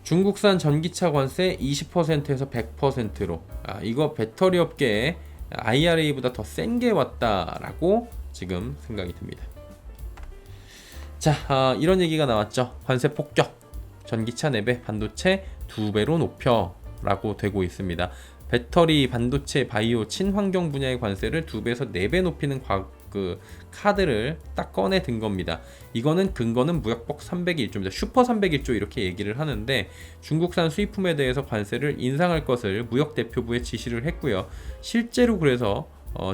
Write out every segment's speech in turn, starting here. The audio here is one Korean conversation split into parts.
중국산 전기차 관세 20%에서 100%로 이거 배터리 업계에 IRA보다 더 센 게 왔다라고 지금 생각이 듭니다. 자, 이런 얘기가 나왔죠. 관세 폭격, 전기차 4배, 반도체 2배로 높여 라고 되고 있습니다. 배터리, 반도체, 바이오, 친환경 분야의 관세를 2배에서 4배 높이는 카드를 딱 꺼내 든 겁니다. 이거는 근거는 무역법 301조입니다. 슈퍼 301조 이렇게 얘기를 하는데, 중국산 수입품에 대해서 관세를 인상할 것을 무역대표부에 지시를 했고요. 실제로 그래서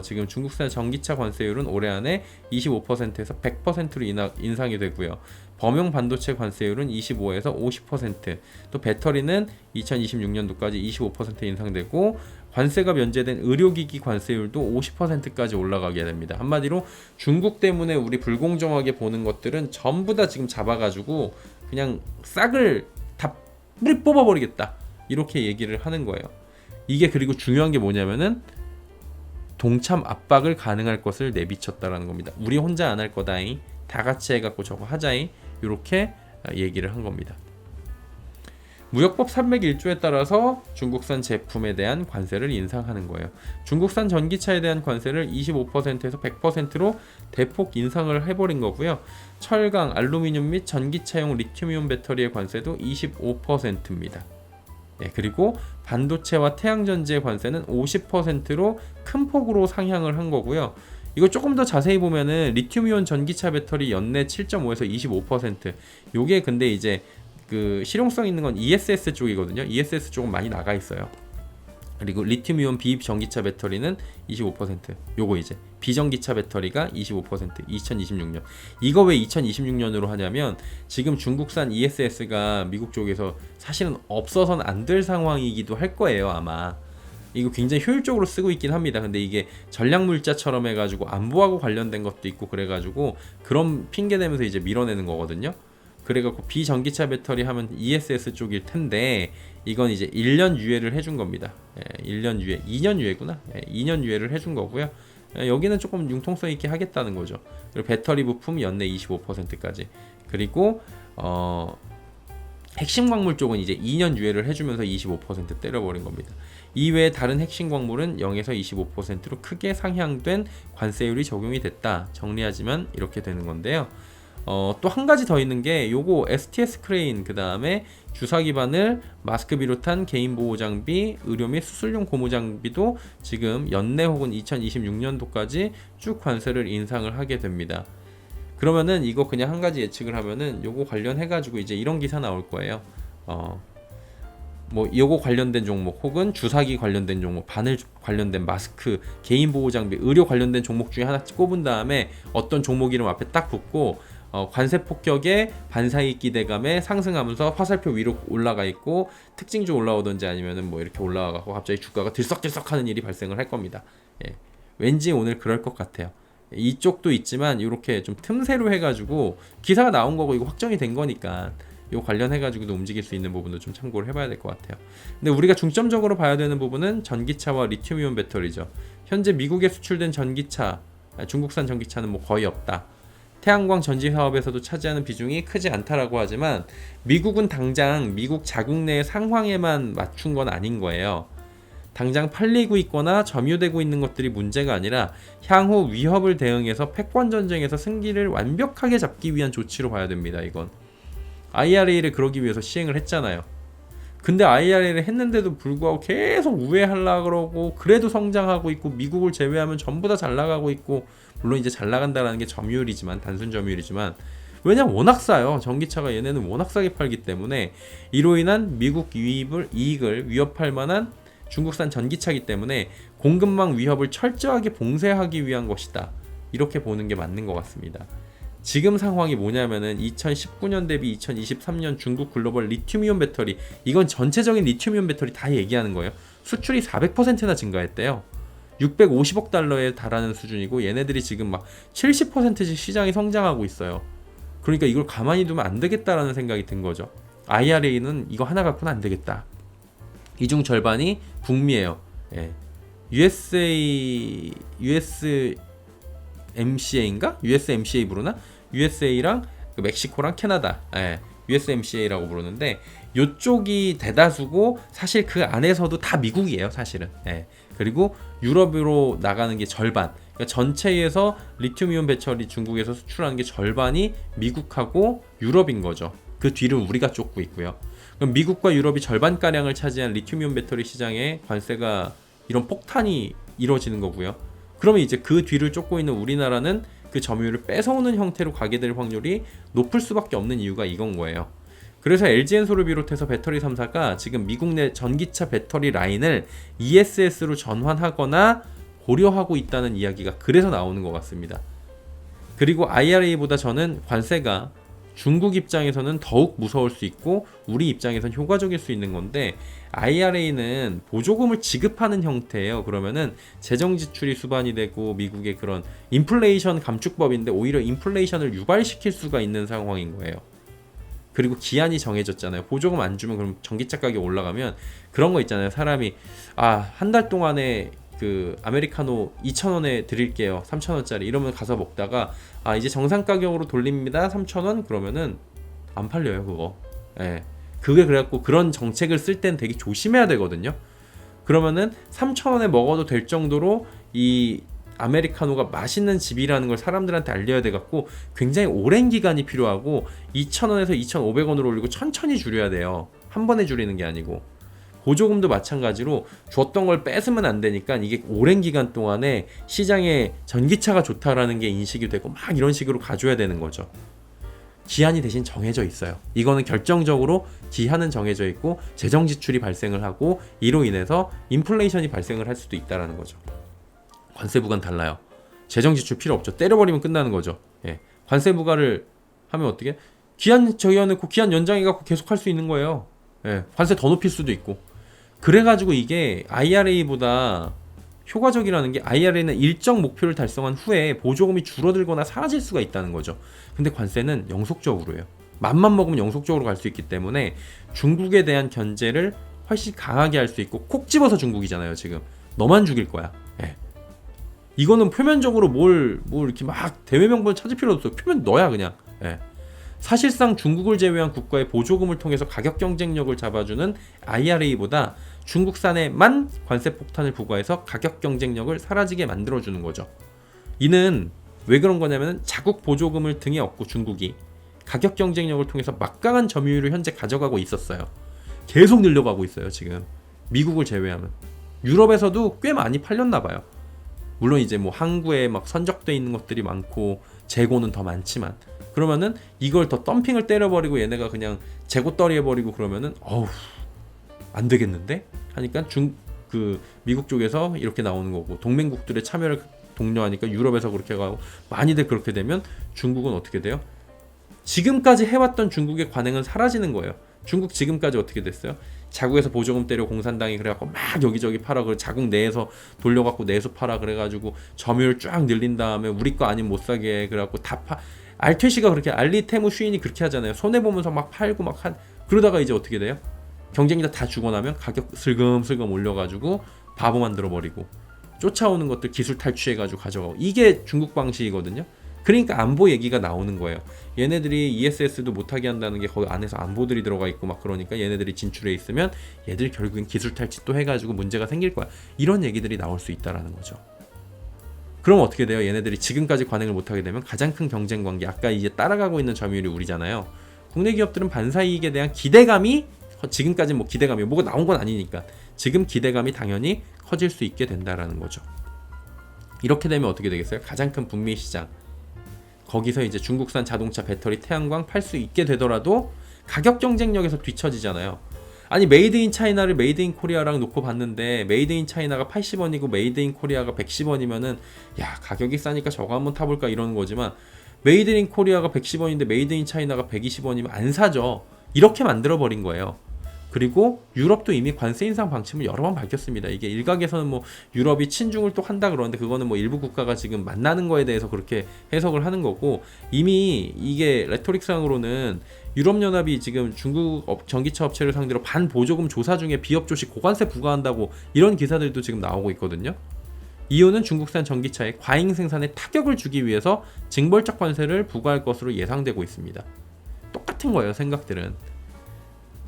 지금 중국산 전기차 관세율은 올해 안에 25%에서 100%로 인상이 되고요. 범용 반도체 관세율은 25에서 50%, 또 배터리는 2026년도까지 25% 인상되고, 관세가 면제된 의료기기 관세율도 50%까지 올라가게 됩니다. 한마디로 중국 때문에 우리 불공정하게 보는 것들은 전부 다 지금 잡아가지고 그냥 싹을 다 뿌리 뽑아버리겠다, 이렇게 얘기를 하는 거예요. 이게 그리고 중요한 게 뭐냐면은 동참 압박을 가능할 것을 내비쳤다라는 겁니다. 우리 혼자 안 할 거다잉, 다 같이 해갖고 저거 하자잉, 이렇게 얘기를 한 겁니다. 무역법 301조에 따라서 중국산 제품에 대한 관세를 인상하는 거예요. 중국산 전기차에 대한 관세를 25%에서 100%로 대폭 인상을 해버린 거고요. 철강, 알루미늄 및 전기차용 리튬이온 배터리의 관세도 25%입니다. 그리고 반도체와 태양전지의 관세는 50%로 큰 폭으로 상향을 한 거고요. 이거 조금 더 자세히 보면은 리튬이온 전기차 배터리 연내 7.5에서 25%. 요게 근데 이제 그 실용성 있는 건 ESS 쪽이거든요. ESS 쪽은 많이 나가 있어요. 그리고 리튬이온 비전기차 배터리는 25%. 요거 이제 비전기차 배터리가 25%. 2026년. 이거 왜 2026년으로 하냐면 지금 중국산 ESS가 미국 쪽에서 사실은 없어서는 안 될 상황이기도 할 거예요, 아마. 이거 굉장히 효율적으로 쓰고 있긴 합니다. 근데 이게 전략물자처럼 해가지고 안보하고 관련된 것도 있고 그래가지고 그런 핑계 대면서 이제 밀어내는 거거든요. 그래갖고 비전기차 배터리 하면 ESS 쪽일 텐데, 이건 이제 1년 유예를 해준 겁니다. 1년 유예, 2년 유예구나. 2년 유예를 해준 거고요. 여기는 조금 융통성 있게 하겠다는 거죠. 그리고 배터리 부품 연내 25%까지. 그리고 핵심 광물 쪽은 이제 2년 유예를 해주면서 25% 때려버린 겁니다. 이외에 다른 핵심 광물은 0에서 25%로 크게 상향된 관세율이 적용이 됐다. 정리하지만 이렇게 되는 건데요. 또 한 가지 더 있는 게 요거 STS 크레인, 그 다음에 주사기 바늘, 마스크 비롯한 개인 보호 장비, 의료 및 수술용 고무 장비도 지금 연내 혹은 2026년도까지 쭉 관세를 인상을 하게 됩니다. 그러면은 이거 그냥 한 가지 예측을 하면은 요거 관련해가지고 이제 이런 기사 나올 거예요. 뭐 요거 관련된 종목 혹은 주사기 관련된 종목, 바늘 관련된 마스크, 개인 보호 장비, 의료 관련된 종목 중에 하나 꼽은 다음에 어떤 종목 이름 앞에 딱 붙고 관세 폭격에 반사이익 기대감에 상승하면서 화살표 위로 올라가 있고 특징주 올라오든지 아니면은 뭐 이렇게 올라가고 갑자기 주가가 들썩들썩하는 일이 발생을 할 겁니다. 왠지 오늘 그럴 것 같아요. 이쪽도 있지만 이렇게 좀 틈새로 해가지고 기사가 나온 거고 이거 확정이 된 거니까 이 관련해가지고도 움직일 수 있는 부분도 좀 참고를 해봐야 될 것 같아요. 근데 우리가 중점적으로 봐야 되는 부분은 전기차와 리튬이온 배터리죠. 현재 미국에 수출된 전기차, 중국산 전기차는 뭐 거의 없다. 태양광 전지 사업에서도 차지하는 비중이 크지 않다라고 하지만 미국은 당장 미국 자국 내 상황에만 맞춘 건 아닌 거예요. 당장 팔리고 있거나 점유되고 있는 것들이 문제가 아니라 향후 위협을 대응해서 패권 전쟁에서 승기를 완벽하게 잡기 위한 조치로 봐야 됩니다. 이건 IRA를 그러기 위해서 시행을 했잖아요. 근데 IRA를 했는데도 불구하고 계속 우회하려고 그러고, 그래도 성장하고 있고 미국을 제외하면 전부 다 잘 나가고 있고, 물론 이제 잘 나간다는 게 점유율이지만, 단순 점유율이지만, 왜냐면 워낙 싸요. 전기차가 얘네는 워낙 싸게 팔기 때문에 이로 인한 미국 이익을 위협할 만한 중국산 전기차이기 때문에 공급망 위협을 철저하게 봉쇄하기 위한 것이다. 이렇게 보는 게 맞는 것 같습니다. 지금 상황이 뭐냐면은 2019년 대비 2023년 중국 글로벌 리튬이온 배터리, 이건 전체적인 리튬이온 배터리 다 얘기하는 거예요. 수출이 400%나 증가했대요. 650억 달러에 달하는 수준이고 얘네들이 지금 막 70%씩 시장이 성장하고 있어요. 그러니까 이걸 가만히 두면 안 되겠다라는 생각이 든 거죠. IRA는 이거 하나 갖고는 안 되겠다. 이 중 절반이 북미예요. USMCA인가? USMCA 부르나? USA랑 멕시코랑 캐나다, USMCA라고 부르는데 요쪽이 대다수고 사실 그 안에서도 다 미국이에요 사실은. 예. 그리고 유럽으로 나가는 게 절반. 그러니까 전체에서 리튬이온 배터리 중국에서 수출하는 게 절반이 미국하고 유럽인 거죠. 그 뒤를 우리가 쫓고 있고요. 그럼 미국과 유럽이 절반가량을 차지한 리튬이온 배터리 시장에 관세가 이런 폭탄이 이루어지는 거고요. 그러면 이제 그 뒤를 쫓고 있는 우리나라는 그 점유율을 뺏어오는 형태로 가게 될 확률이 높을 수밖에 없는 이유가 이건 거예요. 그래서 LG엔솔을 비롯해서 배터리 3사가 지금 미국 내 전기차 배터리 라인을 ESS로 전환하거나 고려하고 있다는 이야기가 그래서 나오는 것 같습니다. 그리고 IRA보다 저는 관세가 중국 입장에서는 더욱 무서울 수 있고 우리 입장에서는 효과적일 수 있는 건데, IRA는 보조금을 지급하는 형태예요. 그러면은 재정 지출이 수반이 되고 미국의 그런 인플레이션 감축법인데 오히려 인플레이션을 유발시킬 수가 있는 상황인 거예요. 그리고 기한이 정해졌잖아요. 보조금 안 주면 그럼 전기차 가격이 올라가면 그런 거 있잖아요. 사람이 한 달 동안에 그 아메리카노 2,000원에 드릴게요. 3,000원짜리 이러면 가서 먹다가 이제 정상 가격으로 돌립니다. 3,000원 그러면은 안 팔려요 그거. 예. 그게 그래갖고 그런 정책을 쓸 땐 되게 조심해야 되거든요. 그러면은 3,000원에 먹어도 될 정도로 이 아메리카노가 맛있는 집이라는 걸 사람들한테 알려야 돼갖고 굉장히 오랜 기간이 필요하고 2,000원에서 2,500원으로 올리고 천천히 줄여야 돼요. 한 번에 줄이는 게 아니고. 보조금도 마찬가지로 줬던 걸 뺏으면 안 되니까 이게 오랜 기간 동안에 시장에 전기차가 좋다라는 게 인식이 되고 막 이런 식으로 가줘야 되는 거죠. 기한이 대신 정해져 있어요. 이거는 결정적으로 기한은 정해져 있고 재정 지출이 발생을 하고 이로 인해서 인플레이션이 발생을 할 수도 있다라는 거죠. 관세 부과는 달라요. 재정 지출 필요 없죠. 때려버리면 끝나는 거죠. 예. 관세 부과를 하면 어떻게? 기한 정해놓고 기한 연장해갖고 계속 할 수 있는 거예요. 예. 관세 더 높일 수도 있고. 그래가지고 이게 IRA보다 효과적이라는 게, IRA는 일정 목표를 달성한 후에 보조금이 줄어들거나 사라질 수가 있다는 거죠. 근데 관세는 영속적으로 해요. 맘만 먹으면 영속적으로 갈 수 있기 때문에 중국에 대한 견제를 훨씬 강하게 할 수 있고, 콕 집어서 중국이잖아요 지금. 너만 죽일 거야. 예. 이거는 표면적으로 뭘 이렇게 막 대외 명분을 찾을 필요 없어. 표면 너야 그냥. 예. 사실상 중국을 제외한 국가의 보조금을 통해서 가격 경쟁력을 잡아주는 IRA보다 중국산에만 관세 폭탄을 부과해서 가격 경쟁력을 사라지게 만들어주는 거죠. 이는 왜 그런 거냐면 자국 보조금을 등에 업고 중국이 가격 경쟁력을 통해서 막강한 점유율을 현재 가져가고 있었어요. 계속 늘려가고 있어요 지금. 미국을 제외하면. 유럽에서도 꽤 많이 팔렸나 봐요. 물론 이제 뭐 항구에 막 선적돼 있는 것들이 많고 재고는 더 많지만, 그러면은 이걸 더 덤핑을 때려버리고 얘네가 그냥 재고 떨이해버리고 그러면은 안 되겠는데? 하니까 미국 쪽에서 이렇게 나오는 거고, 동맹국들의 참여를 독려하니까 유럽에서 그렇게 가고, 많이들 그렇게 되면 중국은 어떻게 돼요? 지금까지 해왔던 중국의 관행은 사라지는 거예요. 중국 지금까지 어떻게 됐어요? 자국에서 보조금 때려 공산당이 그래갖고 막 여기저기 팔아. 그래 자국 내에서 돌려갖고 내수 팔아. 그래가지고 점유율 쫙 늘린 다음에 우리 거 아니면 못 사게 해. 그래갖고 다 알퇴시가 그렇게, 알리테무 슈인이 그렇게 하잖아요. 손해보면서 막 팔고 막 그러다가 이제 어떻게 돼요? 경쟁자 다 죽어나면 가격 슬금슬금 올려가지고 바보 만들어버리고, 쫓아오는 것들 기술 탈취해가지고 가져가고. 이게 중국 방식이거든요. 그러니까 안보 얘기가 나오는 거예요. 얘네들이 ESS도 못하게 한다는 게 거기 안에서 안보들이 들어가 있고 막 그러니까 얘네들이 진출해 있으면 얘들 결국엔 기술 탈취 또 해가지고 문제가 생길 거야. 이런 얘기들이 나올 수 있다라는 거죠. 그럼 어떻게 돼요? 얘네들이 지금까지 관행을 못하게 되면 가장 큰 경쟁 관계, 아까 이제 따라가고 있는 점유율이 우리잖아요. 국내 기업들은 반사이익에 대한 기대감이, 지금까지 뭐 기대감이 뭐가 나온 건 아니니까 지금 기대감이 당연히 커질 수 있게 된다라는 거죠. 이렇게 되면 어떻게 되겠어요? 가장 큰 북미 시장, 거기서 이제 중국산 자동차, 배터리, 태양광 팔 수 있게 되더라도 가격 경쟁력에서 뒤처지잖아요. 아니 메이드 인 차이나를 메이드 인 코리아랑 놓고 봤는데 메이드 인 차이나가 80원이고 메이드 인 코리아가 110원이면은 야 가격이 싸니까 저거 한번 타볼까 이러는 거지만, 메이드 인 코리아가 110원인데 메이드 인 차이나가 120원이면 안 사죠. 이렇게 만들어버린 거예요. 그리고 유럽도 이미 관세 인상 방침을 여러 번 밝혔습니다. 이게 일각에서는 뭐 유럽이 친중을 또 한다 그러는데 그거는 뭐 일부 국가가 지금 만나는 거에 대해서 그렇게 해석을 하는 거고, 이미 이게 레토릭상으로는 유럽연합이 지금 중국 전기차 업체를 상대로 반보조금 조사 중에 비협조시 고관세 부과한다고 이런 기사들도 지금 나오고 있거든요. 이유는 중국산 전기차의 과잉 생산에 타격을 주기 위해서 징벌적 관세를 부과할 것으로 예상되고 있습니다. 똑같은 거예요 생각들은.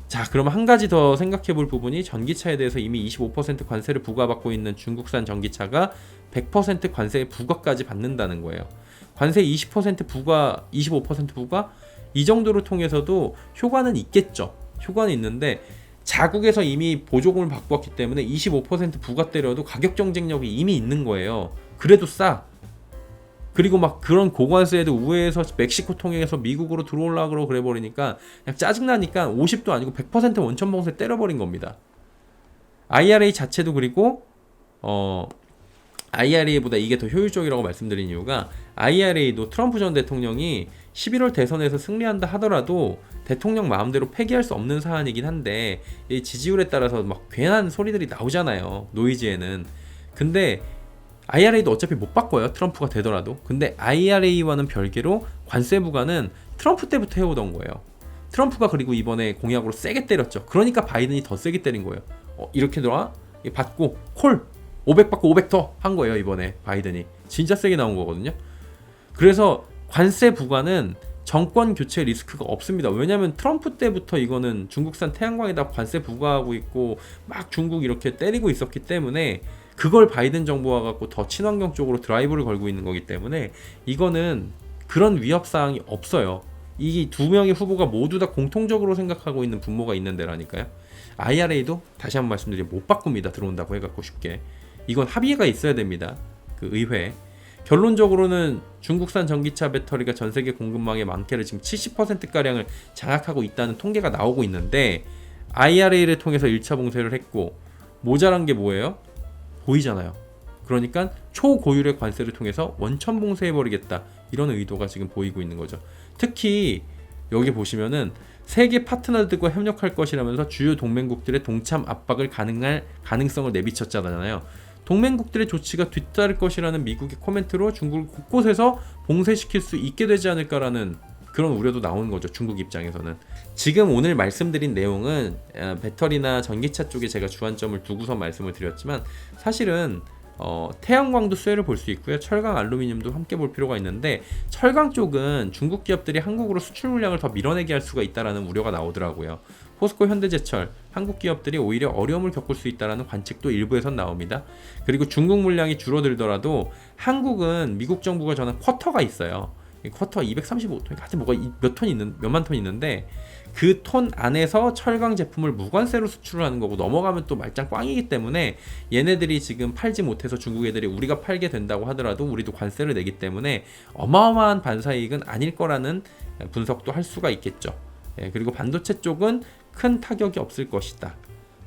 자, 그럼 한 가지 더 생각해 볼 부분이 전기차에 대해서 이미 25% 관세를 부과받고 있는 중국산 전기차가 100% 관세 부과까지 받는다는 거예요. 관세 20% 부과, 25% 부과 이 정도를 통해서도 효과는 있겠죠. 효과는 있는데 자국에서 이미 보조금을 받고 왔기 때문에 25% 부과 때려도 가격 경쟁력이 이미 있는 거예요. 그래도 싸. 그리고 막 그런 고관세에도 우회해서 멕시코 통해서 미국으로 들어오려고 그래 버리니까 그냥 짜증나니까 50도 아니고 100% 원천 봉쇄 때려버린 겁니다. IRA 자체도 그리고 IRA보다 이게 더 효율적이라고 말씀드린 이유가 IRA도 트럼프 전 대통령이 11월 대선에서 승리한다 하더라도 대통령 마음대로 폐기할 수 없는 사안이긴 한데 이 지지율에 따라서 막 괜한 소리들이 나오잖아요. 노이즈에는. 근데 IRA도 어차피 못 바꿔요. 트럼프가 되더라도. 근데 IRA와는 별개로 관세 부과는 트럼프 때부터 해오던 거예요. 트럼프가 그리고 이번에 공약으로 세게 때렸죠. 그러니까 바이든이 더 세게 때린 거예요. 이렇게 들어와? 받고 콜! 500 받고 500 더 한 거예요. 이번에 바이든이. 진짜 세게 나온 거거든요. 그래서 관세 부과는 정권 교체 리스크가 없습니다. 왜냐하면 트럼프 때부터 이거는 중국산 태양광에다 관세 부과하고 있고 막 중국 이렇게 때리고 있었기 때문에 그걸 바이든 정부와 갖고 더 친환경 쪽으로 드라이브를 걸고 있는 거기 때문에 이거는 그런 위협 사항이 없어요. 이 두 명의 후보가 모두 다 공통적으로 생각하고 있는 분모가 있는 데라니까요. IRA도 다시 한번 말씀드리면 못 바꿉니다. 들어온다고 해갖고 쉽게. 이건 합의가 있어야 됩니다. 그 의회. 결론적으로는 중국산 전기차 배터리가 전 세계 공급망의 많게를 지금 70%가량을 장악하고 있다는 통계가 나오고 있는데 IRA를 통해서 1차 봉쇄를 했고 모자란 게 뭐예요? 보이잖아요. 그러니까 초고율의 관세를 통해서 원천 봉쇄해버리겠다. 이런 의도가 지금 보이고 있는 거죠. 특히 여기 보시면은 세계 파트너들과 협력할 것이라면서 주요 동맹국들의 동참 압박을 가능할 가능성을 내비쳤잖아요. 동맹국들의 조치가 뒤따를 것이라는 미국의 코멘트로 중국을 곳곳에서 봉쇄시킬 수 있게 되지 않을까라는 그런 우려도 나오는 거죠. 중국 입장에서는. 지금 오늘 말씀드린 내용은 배터리나 전기차 쪽에 제가 주안점을 두고서 말씀을 드렸지만 사실은 태양광도 수혜를 볼 수 있고요. 철강, 알루미늄도 함께 볼 필요가 있는데 철강 쪽은 중국 기업들이 한국으로 수출 물량을 더 밀어내게 할 수가 있다는 우려가 나오더라고요. 포스코, 현대제철, 한국 기업들이 오히려 어려움을 겪을 수 있다는 관측도 일부에선 나옵니다. 그리고 중국 물량이 줄어들더라도 한국은 미국 정부가 전한 쿼터가 있어요. 쿼터 235톤, 하여튼 뭐가 몇만 톤 있는데 그 톤 안에서 철강 제품을 무관세로 수출을 하는 거고 넘어가면 또 말짱 꽝이기 때문에 얘네들이 지금 팔지 못해서 중국 애들이 우리가 팔게 된다고 하더라도 우리도 관세를 내기 때문에 어마어마한 반사이익은 아닐 거라는 분석도 할 수가 있겠죠. 그리고 반도체 쪽은 큰 타격이 없을 것이다.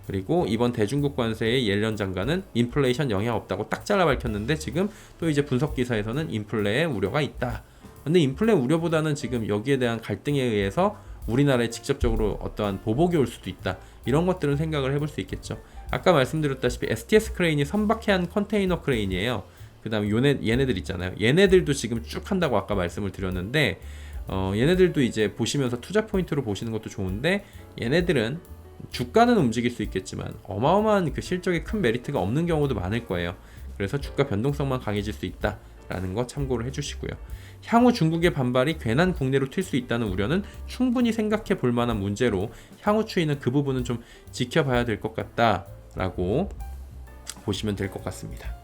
그리고 이번 대중국 관세의 옐런 장관은 인플레이션 영향 없다고 딱 잘라 밝혔는데 지금 또 이제 분석 기사에서는 인플레의 우려가 있다. 근데 인플레 우려보다는 지금 여기에 대한 갈등에 의해서 우리나라에 직접적으로 어떠한 보복이 올 수도 있다. 이런 것들은 생각을 해볼 수 있겠죠. 아까 말씀드렸다시피 STS 크레인이 선박해한 컨테이너 크레인이에요. 그 다음에 얘네들 있잖아요. 얘네들도 지금 쭉 한다고 아까 말씀을 드렸는데 얘네들도 이제 보시면서 투자 포인트로 보시는 것도 좋은데 얘네들은 주가는 움직일 수 있겠지만 어마어마한 그 실적에 큰 메리트가 없는 경우도 많을 거예요. 그래서 주가 변동성만 강해질 수 있다라는 거 참고를 해주시고요. 향후 중국의 반발이 괜한 국내로 튈 수 있다는 우려는 충분히 생각해 볼 만한 문제로 향후 추이는 그 부분은 좀 지켜봐야 될 것 같다라고 보시면 될 것 같습니다.